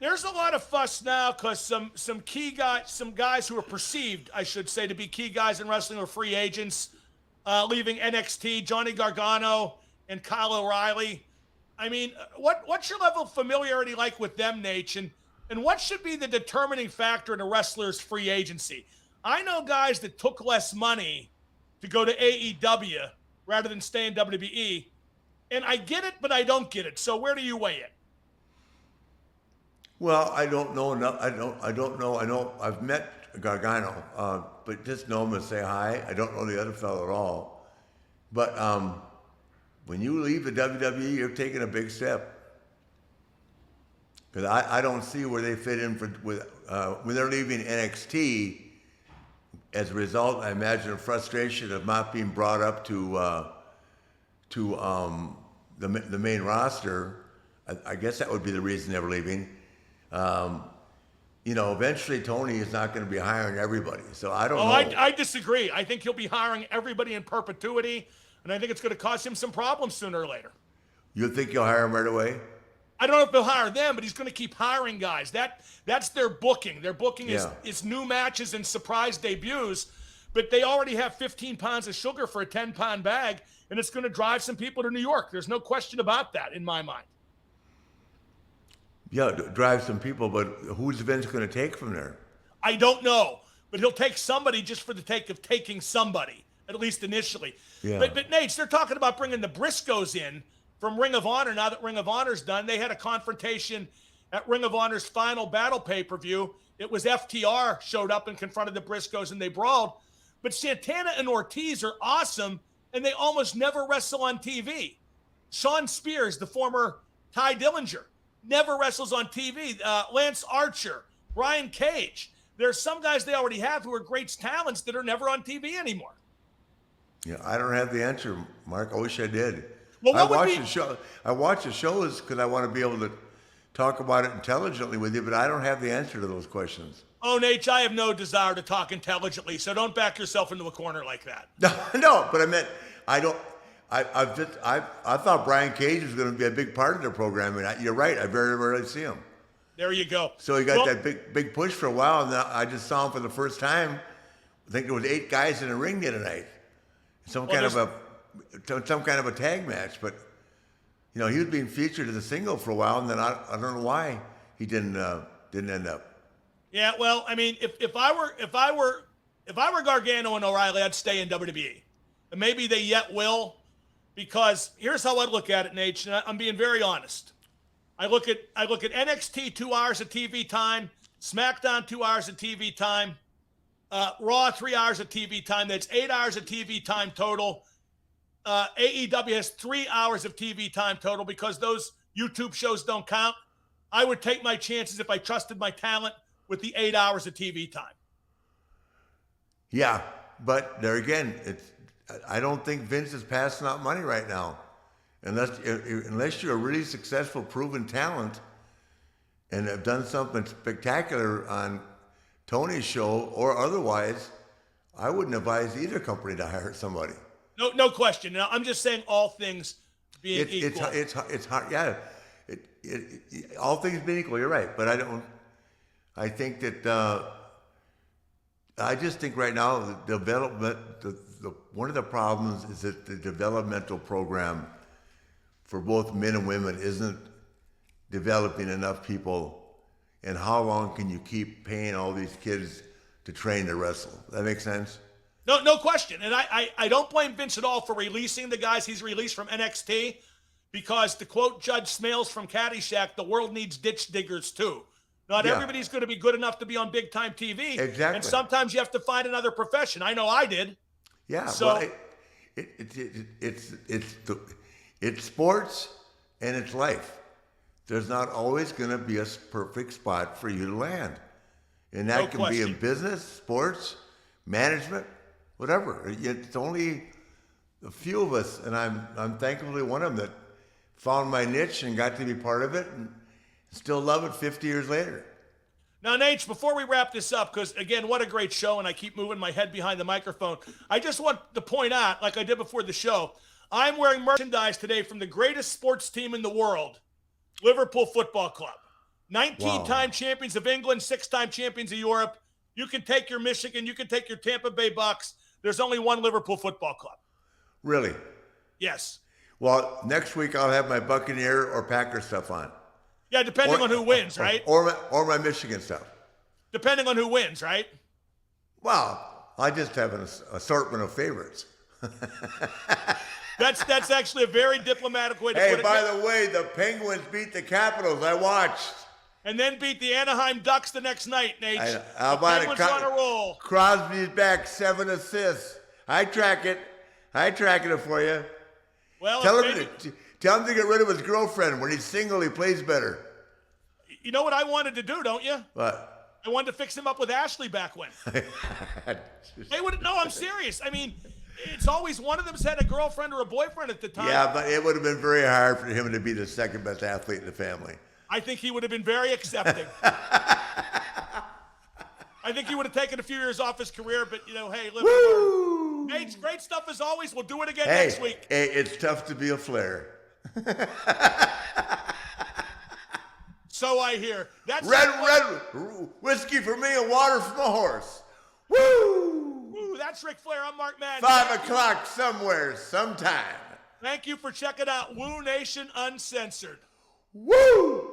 There's a lot of fuss now because some guys who are perceived, I should say, to be key guys in wrestling are free agents, leaving NXT. Johnny Gargano and Kyle O'Reilly. I mean, what's your level of familiarity like with them, Nate? And what should be the determining factor in a wrestler's free agency? I know guys that took less money to go to AEW rather than stay in WWE, and I get it, but I don't get it. So where do you weigh it? Well, I don't know enough. I don't know. I know I've met Gargano, but just know him and say hi. I don't know the other fellow at all. But when you leave the WWE, you're taking a big step. Because I don't see where they fit in when they're leaving NXT. As a result, I imagine a frustration of not being brought up to the main roster. I guess that would be the reason they were leaving. Eventually Tony is not going to be hiring everybody. So I don't know. I disagree. I think he'll be hiring everybody in perpetuity, and I think it's going to cause him some problems sooner or later. You think he'll hire him right away? I don't know if he'll hire them, but he's going to keep hiring guys. That's their booking. Their booking is new matches and surprise debuts, but they already have 15 pounds of sugar for a 10-pound bag, and it's going to drive some people to New York. There's no question about that in my mind. Yeah, drive some people, but who's Vince going to take from there? I don't know, but he'll take somebody just for the sake of taking somebody, at least initially. Yeah. But Nate, they're talking about bringing the Briscoes in from Ring of Honor. Now that Ring of Honor's done, they had a confrontation at Ring of Honor's Final Battle pay-per-view. It was FTR showed up and confronted the Briscoes, and they brawled. But Santana and Ortiz are awesome, and they almost never wrestle on TV. Sean Spears, the former Ty Dillinger, never wrestles on TV. Lance Archer, Brian Cage. There's some guys they already have who are great talents that are never on TV anymore. Yeah, I don't have the answer, Mark. I wish I did. Well, I watch the shows because I want to be able to talk about it intelligently with you, but I don't have the answer to those questions. Oh, Nate, I have no desire to talk intelligently, so don't back yourself into a corner like that. No, but I meant I don't. I thought Brian Cage was going to be a big part of their program, and you're right. I very rarely see him. There you go. So he got that big push for a while, and then I just saw him for the first time. I think there was 8 guys in the ring the other night. Some kind of a tag match, but he was being featured as a single for a while, and then I don't know why he didn't end up. Yeah, well, I mean, if I were Gargano and O'Reilly, I'd stay in WWE, and maybe they yet will, because here's how I look at it, Nate. And I'm being very honest. I look at NXT 2 hours of TV time, SmackDown 2 hours of TV time, Raw 3 hours of TV time. That's 8 hours of TV time total. AEW has 3 hours of TV time total because those YouTube shows don't count. I would take my chances if I trusted my talent with the 8 hours of TV time. Yeah, but there again, I don't think Vince is passing out money right now, unless you're a really successful, proven talent, and have done something spectacular on Tony's show or otherwise. I wouldn't advise either company to hire somebody. No question. Now, I'm just saying all things being equal. It's hard. Yeah, all things being equal, you're right. But I think that I just think right now the development, one of the problems is that the developmental program for both men and women isn't developing enough people. And how long can you keep paying all these kids to train to wrestle? That makes sense? No question. And I don't blame Vince at all for releasing the guys he's released from NXT, because to quote Judge Smales from Caddyshack, the world needs ditch diggers too. Not everybody's going to be good enough to be on big time TV. Exactly. And sometimes you have to find another profession. I know I did. Yeah. So well, it's sports and it's life. There's not always going to be a perfect spot for you to land. And that can be in business, sports, management, whatever. It's only a few of us, and I'm thankfully one of them that found my niche and got to be part of it and still love it 50 years later. Now, Nate, before we wrap this up, because, again, what a great show, and I keep moving my head behind the microphone, I just want to point out, like I did before the show, I'm wearing merchandise today from the greatest sports team in the world, Liverpool Football Club. 19-time champions of England, 6-time champions of Europe. You can take your Michigan. You can take your Tampa Bay Bucks. There's only one Liverpool Football Club. Really? Yes. Well, next week I'll have my Buccaneer or Packer stuff on. Yeah, depending on who wins, right? Or my Michigan stuff. Depending on who wins, right? Well, I just have an assortment of favorites. That's actually a very diplomatic way to put it. Hey, by the way, the Penguins beat the Capitals. I watched. And then beat the Anaheim Ducks the next night, Nate. How about Penguins on a roll. Crosby's back, 7 assists. I track it for you. Well, tell him to get rid of his girlfriend. When he's single, he plays better. You know what I wanted to do, don't you? What? I wanted to fix him up with Ashley back when. No, I'm serious. I mean, it's always one of them's had a girlfriend or a boyfriend at the time. Yeah, but it would have been very hard for him to be the second best athlete in the family. I think he would have been very accepting. I think he would have taken a few years off his career, but, hey, live and learn. Nate, great stuff as always. We'll do it again next week. Hey, it's tough to be a Flair. So I hear. That's red whiskey for me and water from a horse. Woo! That's Ric Flair. I'm Mark Madden. 5 o'clock somewhere, sometime. Thank you for checking out Woo Nation Uncensored. Woo!